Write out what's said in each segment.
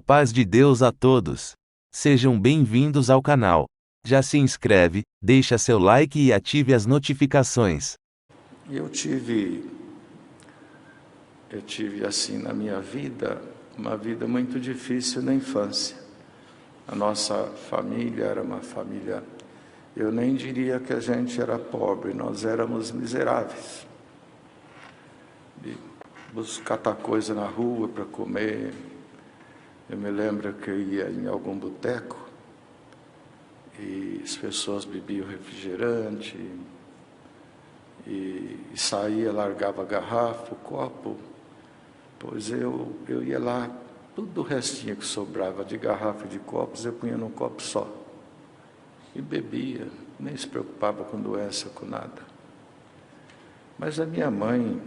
paz de Deus a todos. Sejam bem-vindos ao canal. Já se inscreve, deixa seu like e ative as notificações. Eu tive assim na minha vida, uma vida muito difícil na infância. A nossa família era uma família, eu nem diria que a gente era pobre, nós éramos miseráveis. De buscar coisa na rua para comer. Eu me lembro que eu ia em algum boteco e as pessoas bebiam refrigerante e saía, largava a garrafa, o copo, pois eu ia lá, tudo o restinho que sobrava de garrafa e de copos eu punha num copo só e bebia, nem se preocupava com doença, com nada. Mas a minha mãe,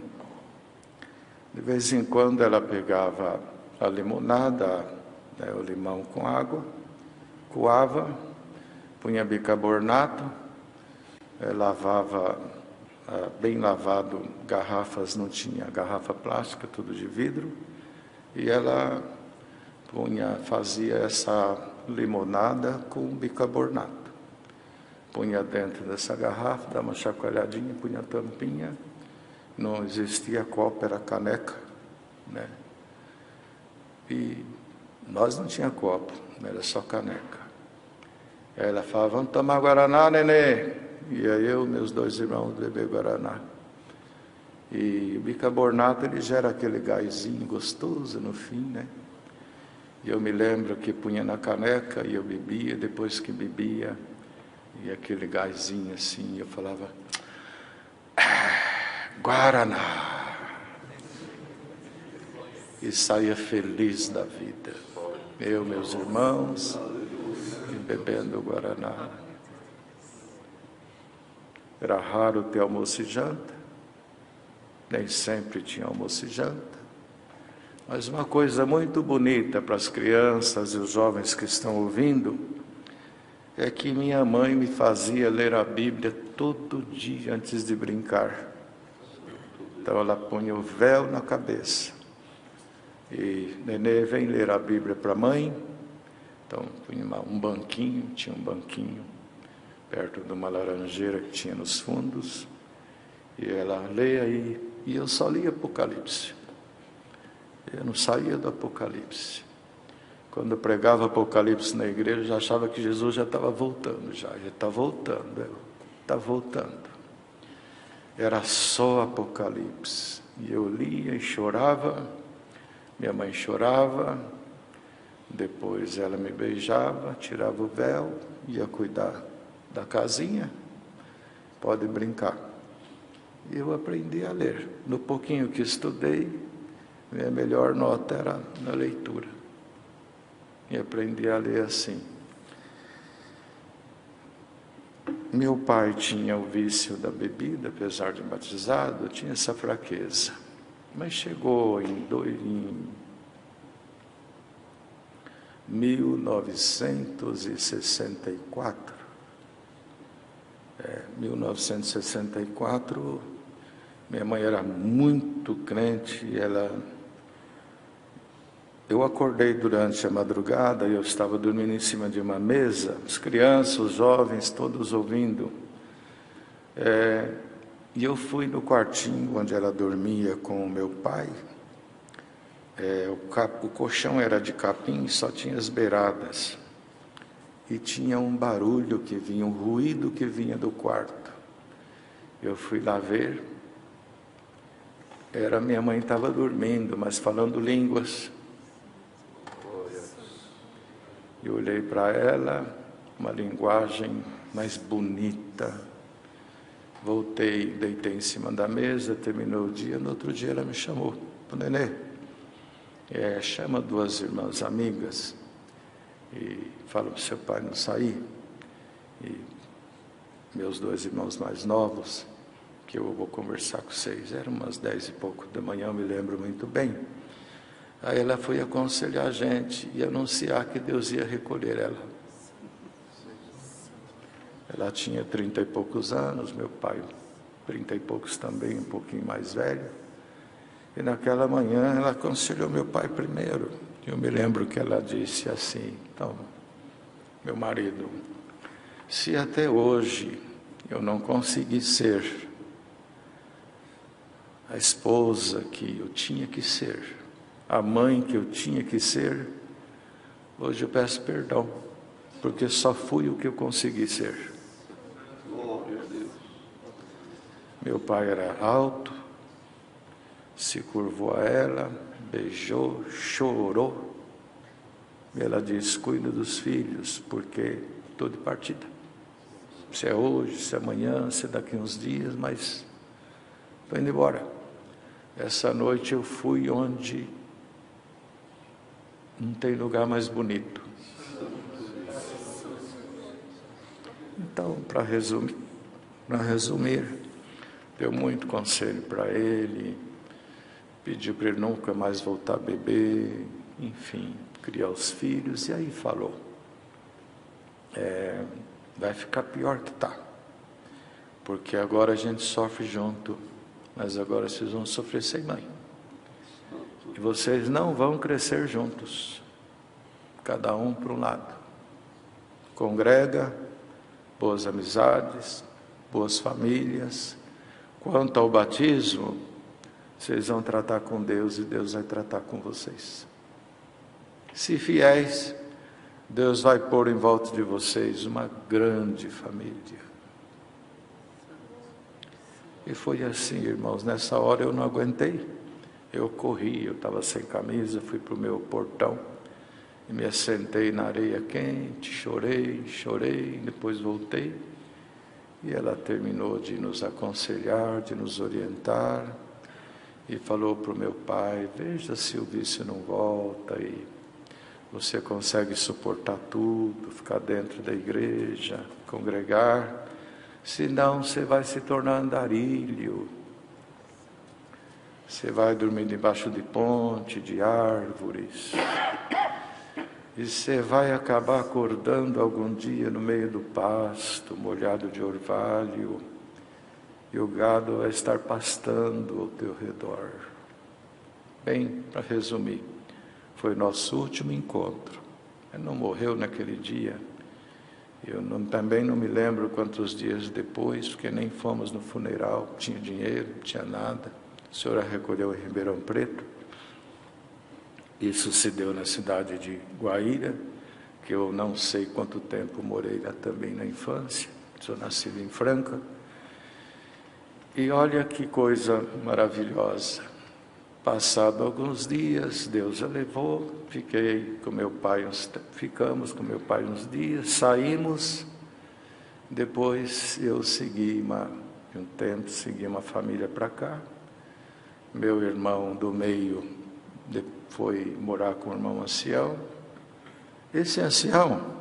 de vez em quando ela pegava a limonada, o limão com água, coava, punha bicarbonato, lavava, bem lavado, garrafas, não tinha garrafa plástica, tudo de vidro, e ela fazia essa limonada com bicarbonato. Punha dentro dessa garrafa, dava uma chacoalhadinha, punha a tampinha, não existia copo, era caneca, né? E nós não tinha copo, era só caneca. Aí ela falava, vamos tomar Guaraná, nenê. E aí eu, meus dois irmãos, beber Guaraná. E o bicarbonato, ele gera aquele gásinho gostoso no fim, né? E eu me lembro que punha na caneca e eu bebia, depois que bebia, e aquele gásinho assim, eu falava, Guaraná. E saía feliz da vida. Eu, meus irmãos, e bebendo Guaraná. Era raro ter almoço e janta, nem sempre tinha almoço e janta. Mas uma coisa muito bonita para as crianças e os jovens que estão ouvindo, é que minha mãe me fazia ler a Bíblia todo dia antes de brincar. Então ela punha o véu na cabeça. E nenê, vem ler a Bíblia para a mãe. Então punha um banquinho, tinha um banquinho perto de uma laranjeira que tinha nos fundos. E ela leia aí, e eu só lia Apocalipse. Eu não saía do Apocalipse. Quando eu pregava Apocalipse na igreja, eu já achava que Jesus já estava voltando, já está voltando, está voltando. Era só Apocalipse. E eu lia e chorava, minha mãe chorava, depois ela me beijava, tirava o véu, ia cuidar da casinha, pode brincar. E eu aprendi a ler. No pouquinho que estudei, minha melhor nota era na leitura. E aprendi a ler assim. Meu pai tinha o vício da bebida, apesar de batizado, tinha essa fraqueza. Mas chegou em 1964, 1964, minha mãe era muito crente, eu acordei durante a madrugada, eu estava dormindo em cima de uma mesa, as crianças, os jovens, todos ouvindo, e eu fui no quartinho onde ela dormia com o meu pai. O colchão era de capim, só tinha as beiradas, e tinha um barulho que vinha, um ruído que vinha do quarto. Eu fui lá ver, minha mãe estava dormindo, mas falando línguas. Eu olhei para ela, uma linguagem mais bonita. Voltei, deitei em cima da mesa, terminou o dia. No outro dia ela me chamou, nenê, chama duas irmãs amigas e fala para o seu pai não sair. E meus dois irmãos mais novos, que eu vou conversar com vocês. Eram umas 10 e pouco da manhã, eu me lembro muito bem. Aí ela foi aconselhar a gente e anunciar que Deus ia recolher ela. Ela tinha 30 e poucos anos, meu pai 30 e poucos também, um pouquinho mais velho. E naquela manhã ela aconselhou meu pai primeiro. Eu me lembro que ela disse assim: então, meu marido, se até hoje eu não consegui ser a esposa que eu tinha que ser, a mãe que eu tinha que ser, hoje eu peço perdão, porque só fui o que eu consegui ser. Meu pai era alto, se curvou a ela, beijou, chorou. E ela disse: cuida dos filhos, porque estou de partida. Se é hoje, se é amanhã, se é daqui uns dias, mas estou indo embora. Essa noite eu fui onde não tem lugar mais bonito. Então, para resumir, deu muito conselho para ele, pediu para ele nunca mais voltar a beber, enfim, criar os filhos, e aí falou: vai ficar pior que está, porque agora a gente sofre junto, mas agora vocês vão sofrer sem mãe, e vocês não vão crescer juntos, cada um para um lado. Congrega, boas amizades, boas famílias. Quanto ao batismo, vocês vão tratar com Deus e Deus vai tratar com vocês. Se fiéis, Deus vai pôr em volta de vocês uma grande família. E foi assim, irmãos, nessa hora eu não aguentei. Eu corri, eu estava sem camisa, fui para o meu portão e me assentei na areia quente, chorei, depois voltei. E ela terminou de nos aconselhar, de nos orientar, e falou para o meu pai: veja se o vício não volta, e você consegue suportar tudo, ficar dentro da igreja, congregar, senão você vai se tornar andarilho, você vai dormir debaixo de ponte, de árvores, e você vai acabar acordando algum dia no meio do pasto, molhado de orvalho, e o gado vai estar pastando ao teu redor. Bem, para resumir, foi nosso último encontro. Ele não morreu naquele dia. Também não me lembro quantos dias depois, porque nem fomos no funeral, não tinha dinheiro, não tinha nada. A senhora recolheu em Ribeirão Preto. Isso se deu na cidade de Guaíra, que eu não sei quanto tempo morei lá também na infância. Sou nascido em Franca. E olha que coisa maravilhosa. Passado alguns dias, Deus a levou, ficamos com meu pai uns dias, saímos. Depois eu segui uma família para cá. Meu irmão do meio foi morar com o irmão ancião. Esse ancião,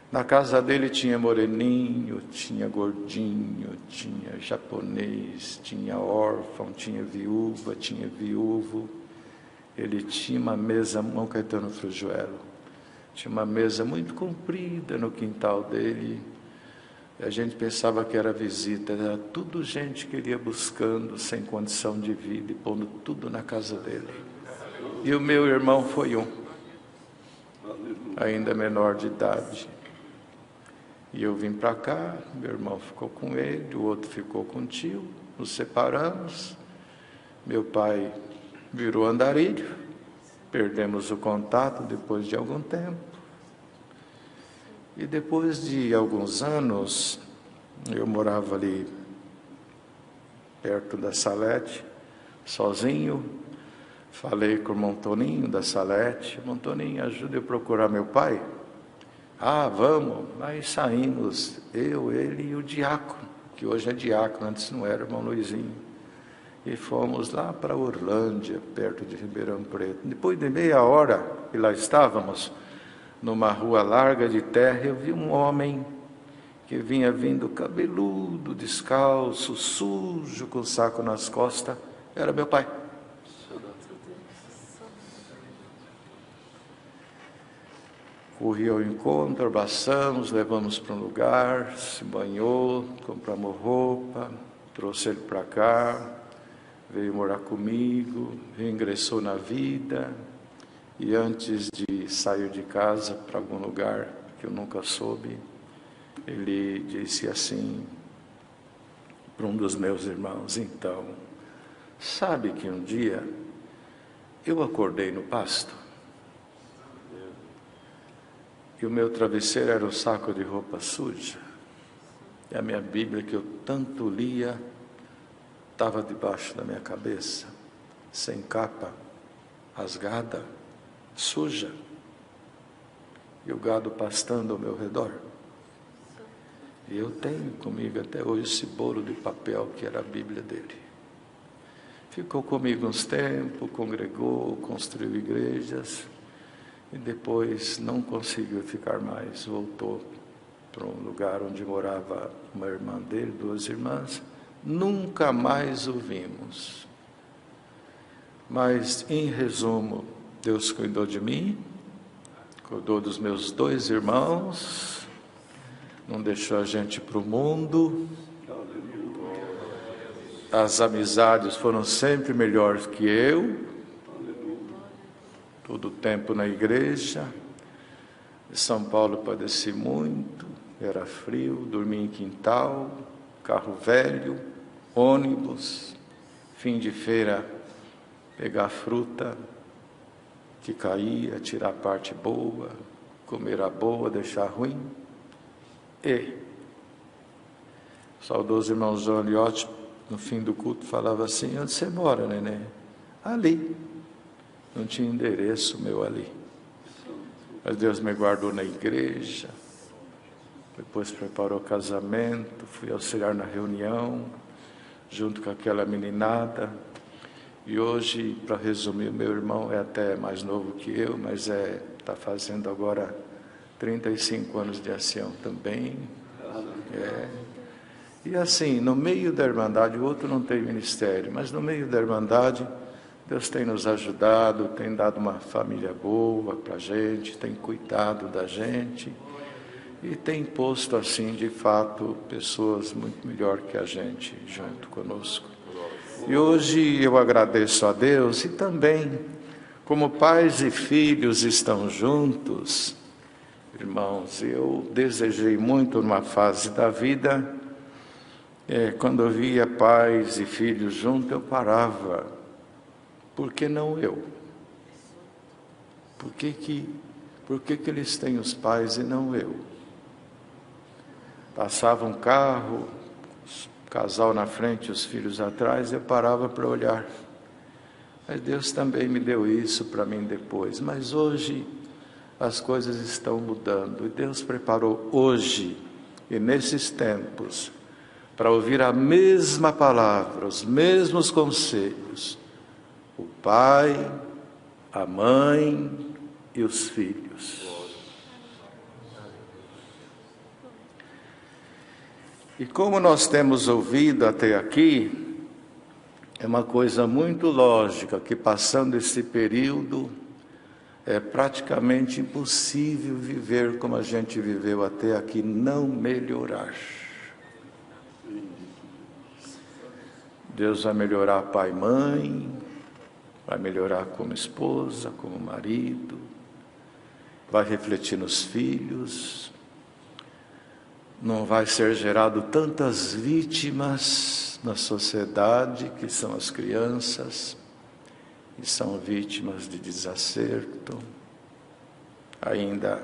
na casa dele tinha moreninho, tinha gordinho, tinha japonês, tinha órfão, tinha viúva, tinha viúvo. Ele tinha uma mesa, Mão Caetano Frujuelo, tinha uma mesa muito comprida no quintal dele. A gente pensava que era visita, era tudo gente que ele ia buscando sem condição de vida e pondo tudo na casa dele. E o meu irmão foi ainda menor de idade. E eu vim para cá, meu irmão ficou com ele, o outro ficou com o tio, nos separamos. Meu pai virou andarilho, perdemos o contato depois de algum tempo. E depois de alguns anos, eu morava ali perto da Salete, sozinho. Falei com o irmão Toninho da Salete: irmão Toninho, ajuda eu a procurar meu pai. Ah, vamos. Aí saímos, eu, ele e o diácono, que hoje é diácono, antes não era, irmão Luizinho. E fomos lá para Orlândia, perto de Ribeirão Preto. Depois de meia hora que lá estávamos, numa rua larga de terra, eu vi um homem que vinha vindo cabeludo, descalço, sujo, com o saco nas costas. Era meu pai. Corri ao encontro, abraçamos, levamos para um lugar, se banhou, compramos roupa, trouxe ele para cá, veio morar comigo, reingressou na vida. E antes de sair de casa para algum lugar que eu nunca soube, ele disse assim para um dos meus irmãos: então, sabe que um dia eu acordei no pasto e o meu travesseiro era um saco de roupa suja, e a minha Bíblia que eu tanto lia estava debaixo da minha cabeça, sem capa, rasgada, suja, e o gado pastando ao meu redor. E eu tenho comigo até hoje esse bolo de papel que era a Bíblia dele. Ficou comigo uns tempos, congregou, construiu igrejas, e depois não conseguiu ficar mais, voltou para um lugar onde morava uma irmã dele, 2 irmãs, nunca mais o vimos. Mas, em resumo, Deus cuidou de mim, cuidou dos meus 2 irmãos, não deixou a gente para o mundo. As amizades foram sempre melhores que eu, todo o tempo na igreja. Em São Paulo padeci muito, era frio, dormia em quintal, carro velho, ônibus, fim de feira, pegar fruta que caía, tirar a parte boa, comer a boa, deixar ruim. E o saudoso irmão João Liotti, no fim do culto, falava assim: onde você mora, neném? Ali. Não tinha endereço meu ali. Mas Deus me guardou na igreja, depois preparou o casamento, fui auxiliar na reunião, junto com aquela meninada. E hoje, para resumir, meu irmão é até mais novo que eu, mas está fazendo agora 35 anos de ação também. E assim, no meio da Irmandade, o outro não tem ministério, mas no meio da Irmandade, Deus tem nos ajudado, tem dado uma família boa para a gente, tem cuidado da gente e tem posto assim, de fato, pessoas muito melhor que a gente junto conosco. E hoje eu agradeço a Deus e também, como pais e filhos estão juntos, irmãos, eu desejei muito numa fase da vida, quando eu via pais e filhos juntos, eu parava. Por que não eu? Por que eles têm os pais e não eu? Passava um carro, o casal na frente, os filhos atrás, eu parava para olhar. Mas Deus também me deu isso para mim depois. Mas hoje as coisas estão mudando. E Deus preparou hoje, e nesses tempos, para ouvir a mesma palavra, os mesmos conselhos. O pai, a mãe e os filhos. E como nós temos ouvido até aqui, é uma coisa muito lógica que, passando esse período, é praticamente impossível viver como a gente viveu até aqui, não melhorar. Deus vai melhorar pai e mãe, vai melhorar como esposa, como marido, vai refletir nos filhos, não vai ser gerado tantas vítimas na sociedade, que são as crianças, e são vítimas de desacerto. Ainda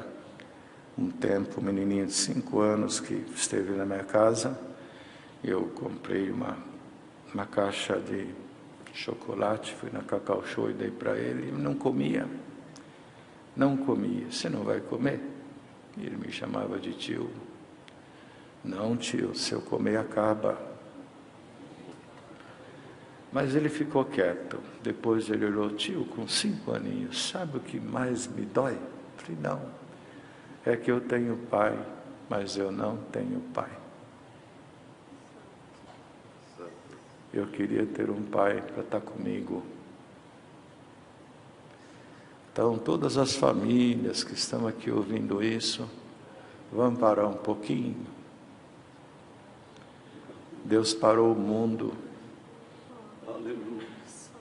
um tempo, um menininho de 5 anos que esteve na minha casa, eu comprei uma caixa de chocolate, fui na Cacau Show e dei para ele, e não comia. Você não vai comer? E ele me chamava de tio. Não, tio, se eu comer acaba. Mas ele ficou quieto. Depois ele olhou: tio, com 5 aninhos, sabe o que mais me dói? Eu falei: não, é que eu tenho pai, mas eu não tenho pai. Eu queria ter um pai para estar comigo. Então, todas as famílias que estão aqui ouvindo isso, vamos parar um pouquinho. Deus parou o mundo.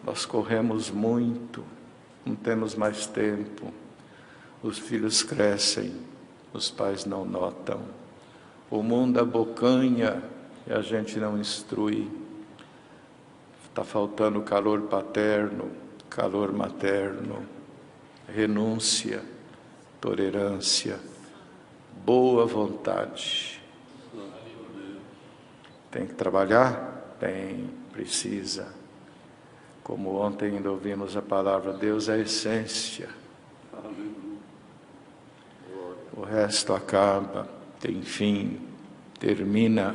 Nós corremos muito, não temos mais tempo, os filhos crescem, os pais não notam, o mundo abocanha e a gente não instrui, está faltando calor paterno, calor materno, renúncia, tolerância, boa vontade. Tem que trabalhar? Tem, precisa. Como ontem ainda ouvimos a palavra, Deus é a essência. O resto acaba, tem fim, termina.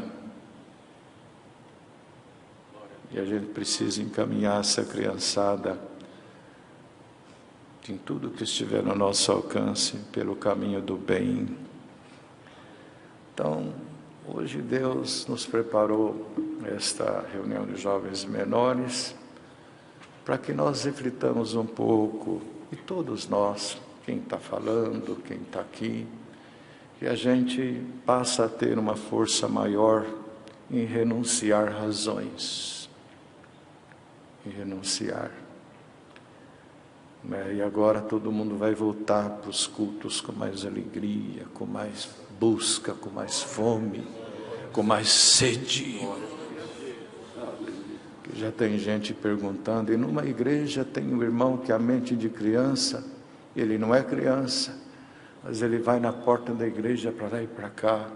E a gente precisa encaminhar essa criançada em tudo que estiver no nosso alcance, pelo caminho do bem. Então, hoje Deus nos preparou esta reunião de jovens menores para que nós reflitamos um pouco, e todos nós, quem está falando, quem está aqui, que a gente passa a ter uma força maior em renunciar razões, em renunciar. E agora todo mundo vai voltar para os cultos com mais alegria, com mais busca, com mais fome, com mais sede. Já tem gente perguntando, e numa igreja tem um irmão que a mente de criança, ele não é criança, mas ele vai na porta da igreja para lá e para cá,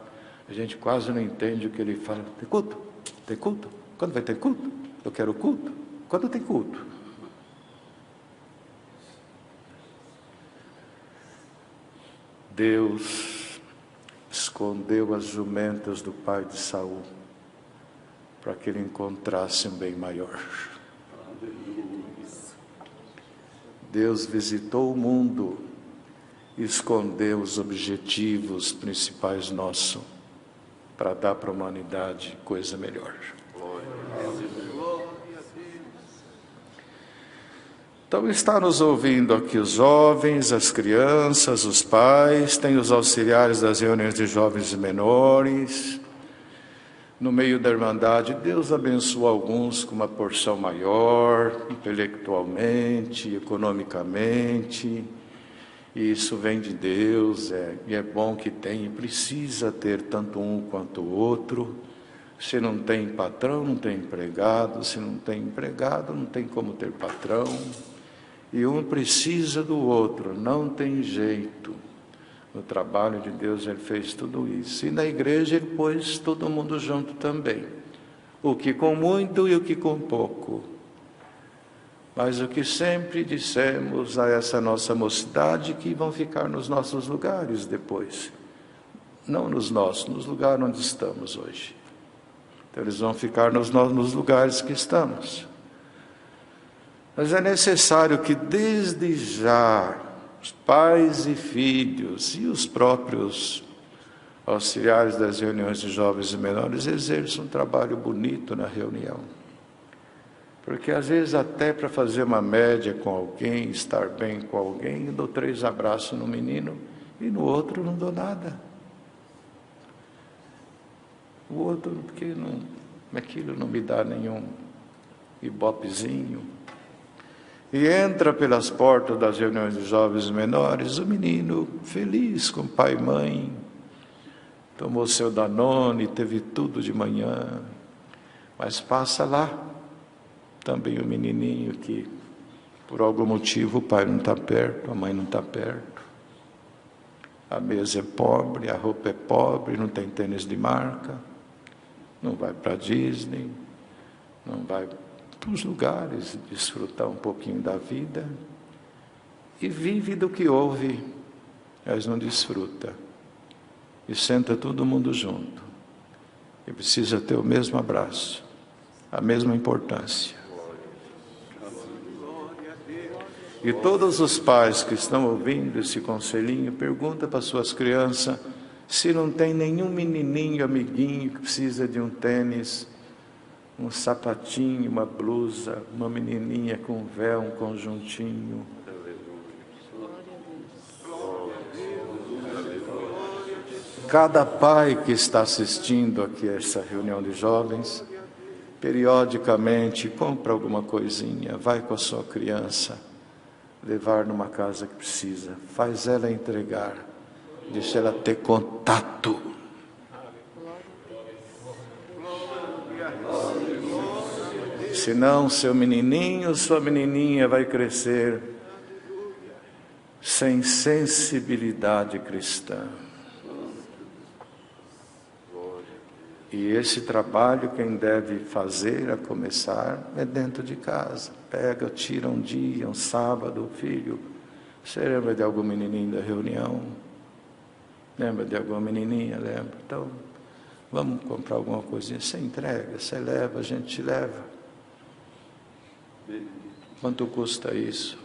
a gente quase não entende o que ele fala. Tem culto? Tem culto? Quando vai ter culto? Eu quero culto. Quando tem culto? Deus escondeu as jumentas do pai de Saul para que ele encontrasse um bem maior. Deus visitou o mundo e escondeu os objetivos principais nossos para dar para a humanidade coisa melhor. Então está nos ouvindo aqui os jovens, as crianças, os pais, tem os auxiliares das reuniões de jovens e menores. No meio da Irmandade, Deus abençoa alguns com uma porção maior, intelectualmente, economicamente. E isso vem de Deus, e é bom que tenha, precisa ter tanto um quanto o outro. Se não tem patrão, não tem empregado, se não tem empregado, não tem como ter patrão. E um precisa do outro, não tem jeito. No trabalho de Deus ele fez tudo isso. E na igreja ele pôs todo mundo junto também. O que com muito e o que com pouco. Mas o que sempre dissemos a essa nossa mocidade, que vão ficar nos nossos lugares depois. Não nos nossos, nos lugares onde estamos hoje. Então eles vão ficar nos lugares que estamos. Mas é necessário que desde já os pais e filhos e os próprios auxiliares das reuniões de jovens e menores exerçam um trabalho bonito na reunião. Porque às vezes até para fazer uma média com alguém, estar bem com alguém, eu dou 3 abraços no menino e no outro não dou nada. O outro, porque aquilo não me dá nenhum ibopezinho. E entra pelas portas das reuniões de jovens menores, o menino feliz com pai e mãe, tomou seu Danone, teve tudo de manhã, mas passa lá também o menininho que, por algum motivo, o pai não está perto, a mãe não está perto, a mesa é pobre, a roupa é pobre, não tem tênis de marca, não vai para a Disney, não vai para os lugares, desfrutar um pouquinho da vida, e vive do que ouve, mas não desfruta, e senta todo mundo junto, e precisa ter o mesmo abraço, a mesma importância. E todos os pais que estão ouvindo esse conselhinho, pergunta para suas crianças se não tem nenhum menininho, amiguinho que precisa de um tênis, um sapatinho, uma blusa, uma menininha com véu, um conjuntinho. Cada pai que está assistindo aqui a essa reunião de jovens, periodicamente compra alguma coisinha, vai com a sua criança levar numa casa que precisa, faz ela entregar, deixa ela ter contato. Senão seu menininho, sua menininha vai crescer sem sensibilidade cristã. E esse trabalho quem deve fazer a começar é dentro de casa. Pega, tira um dia, um sábado, filho, você lembra de algum menininho da reunião? Lembra de alguma menininha? Lembra? Então, vamos comprar alguma coisinha, você entrega, você leva, a gente te leva. Quanto custa isso?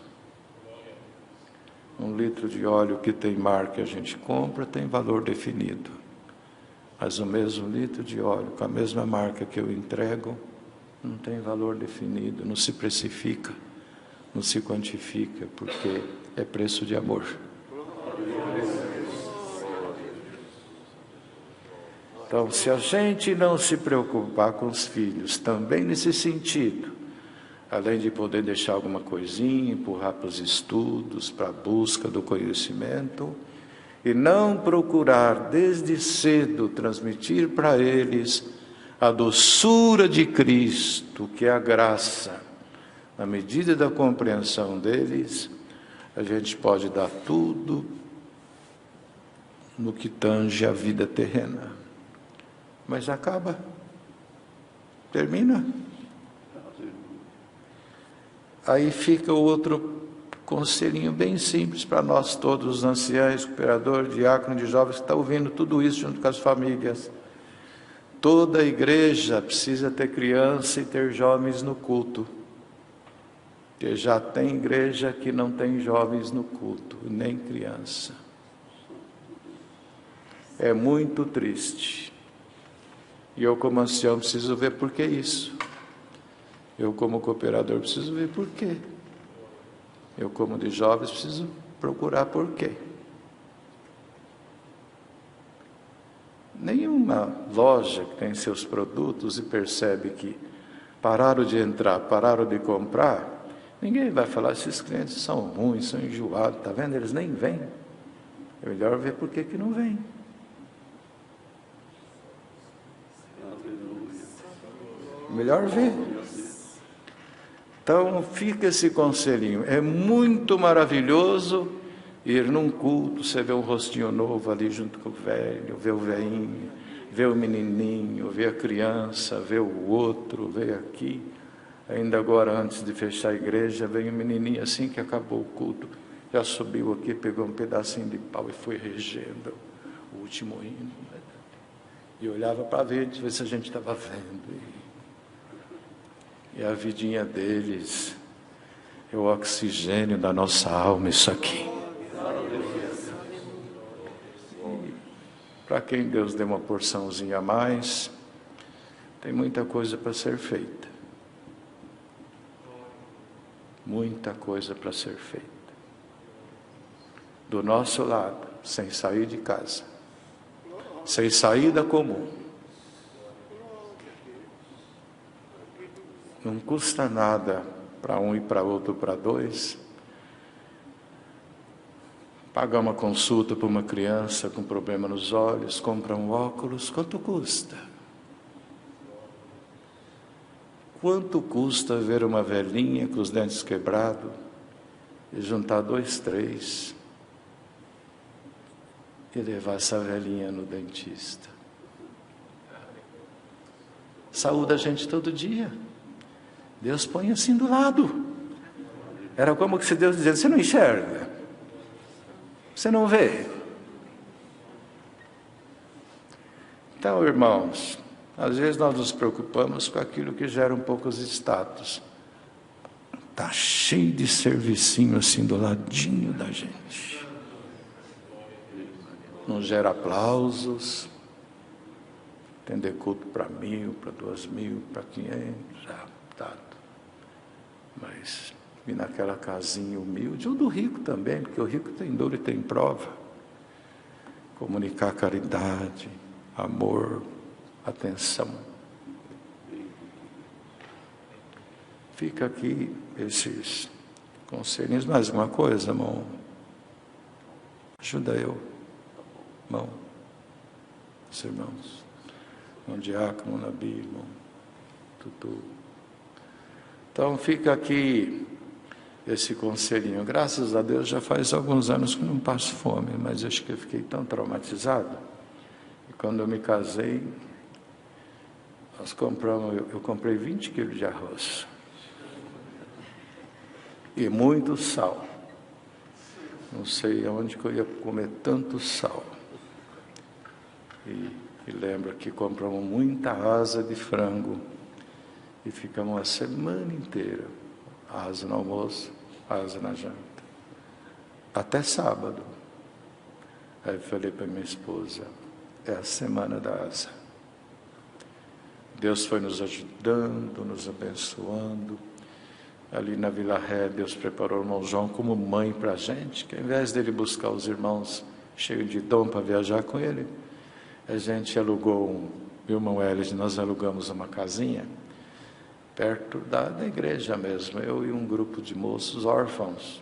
1 litro de óleo que tem marca, a gente compra, tem valor definido. Mas o mesmo litro de óleo, com a mesma marca que eu entrego, não tem valor definido, não se precifica, não se quantifica, porque é preço de amor. Então, se a gente não se preocupar com os filhos, também nesse sentido, além de poder deixar alguma coisinha, empurrar para os estudos, para a busca do conhecimento, e não procurar desde cedo transmitir para eles a doçura de Cristo, que é a graça, na medida da compreensão deles, a gente pode dar tudo no que tange a vida terrena. Mas acaba, termina. Aí fica o outro conselhinho bem simples para nós todos, os anciãos, cooperadores, diáconos, de jovens que estão ouvindo tudo isso junto com as famílias. Toda igreja precisa ter criança e ter jovens no culto. Porque já tem igreja que não tem jovens no culto, nem criança. É muito triste. E eu, como ancião, preciso ver por que isso. Eu, como cooperador, preciso ver por quê. Eu, como de jovens, preciso procurar por quê. Nenhuma loja que tem seus produtos e percebe que pararam de entrar, pararam de comprar, ninguém vai falar, esses clientes são ruins, são enjoados, está vendo? Eles nem vêm. É melhor ver por que não vêm. Melhor ver. Então fica esse conselhinho, é muito maravilhoso ir num culto, você vê um rostinho novo ali junto com o velho, vê o velhinho, vê o menininho, vê a criança, vê o outro, vê aqui. Ainda agora, antes de fechar a igreja, veio um menininho assim que acabou o culto, já subiu aqui, pegou um pedacinho de pau e foi regendo o último hino. E olhava para ver se a gente estava vendo. E a vidinha deles é o oxigênio da nossa alma, isso aqui. Para quem Deus deu uma porçãozinha a mais, tem muita coisa para ser feita. Muita coisa para ser feita. Do nosso lado, sem sair de casa, sem saída comum. Não custa nada para um e para outro, para dois, pagar uma consulta para uma criança com problema nos olhos, comprar um óculos, quanto custa? Quanto custa ver uma velhinha com os dentes quebrados e juntar 2, 3 e levar essa velhinha no dentista? Saúde a gente todo dia. Deus põe assim do lado. Era como se Deus dizendo, você não enxerga? Você não vê? Então, irmãos, às vezes nós nos preocupamos com aquilo que gera um pouco os status. Está cheio de servicinho assim do ladinho da gente. Não gera aplausos. Atender culto para 1.000, para 2.000, para 500, já dado. Mas vir naquela casinha humilde, ou do rico também, porque o rico tem dor e tem prova. Comunicar caridade, amor, atenção. Fica aqui esses Conselhinhos, mais alguma coisa, irmão? Ajuda eu, irmão. Os irmãos. Irmão Diácono, Nabi, irmão Tutu. Então fica aqui esse conselhinho. Graças a Deus já faz alguns anos que não passo fome, mas acho que eu fiquei tão traumatizado. E quando eu me casei, eu comprei 20 quilos de arroz. E muito sal. Não sei aonde que eu ia comer tanto sal. E lembro que compramos muita asa de frango. E ficamos uma semana inteira. Asa no almoço, asa na janta. Até sábado. Aí eu falei para minha esposa, é a semana da asa. Deus foi nos ajudando, nos abençoando. Ali na Vila Ré, Deus preparou o irmão João como mãe para a gente, que ao invés dele buscar os irmãos cheios de dom para viajar com ele, a gente alugou, meu irmão Hélio, nós alugamos uma casinha, perto da igreja mesmo, eu e um grupo de moços órfãos.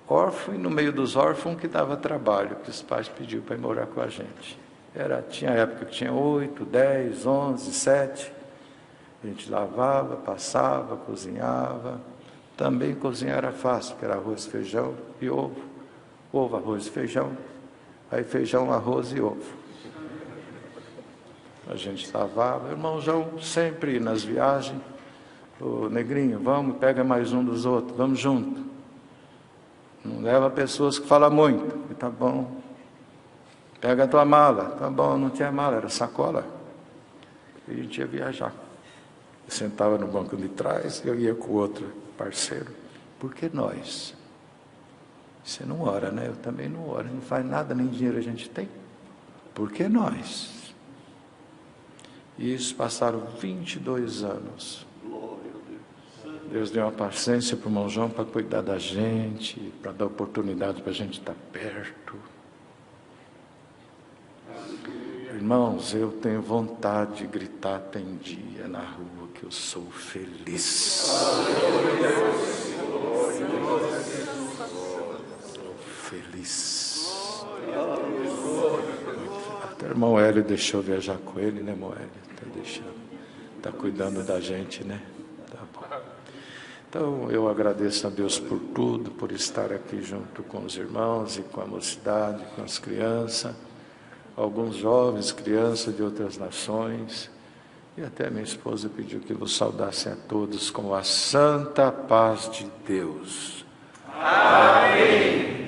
Órfão, e no meio dos órfãos que dava trabalho, que os pais pediam para ir morar com a gente. Tinha época que tinha 8, 10, 11, 7. A gente lavava, passava, cozinhava. Também cozinhar era fácil, porque era arroz, feijão e ovo. Ovo, arroz e feijão. Aí feijão, arroz e ovo. A gente lavava. O irmão João sempre nas viagens. O Negrinho, vamos, pega mais um dos outros, vamos junto. Não leva pessoas que falam muito. Tá bom. Pega a tua mala. Tá bom, não tinha mala, era sacola. E a gente ia viajar. Eu sentava no banco de trás, eu ia com o outro parceiro. Por que nós? Você não ora, né? Eu também não oro. Não faz nada, nem dinheiro a gente tem. Por que nós? E isso passaram 22 anos. Deus deu uma paciência para o irmão João para cuidar da gente, para dar oportunidade para a gente estar perto. Irmãos, eu tenho vontade de gritar, tem dia na rua que eu sou feliz. Feliz. Até o irmão Hélio deixou viajar com ele, né, irmão Hélio? Está deixando. Está cuidando da gente, né? Tá bom. Então, eu agradeço a Deus por tudo, por estar aqui junto com os irmãos e com a mocidade, com as crianças. Alguns jovens, crianças de outras nações, e até minha esposa pediu que vos saudassem a todos com a santa paz de Deus. Amém.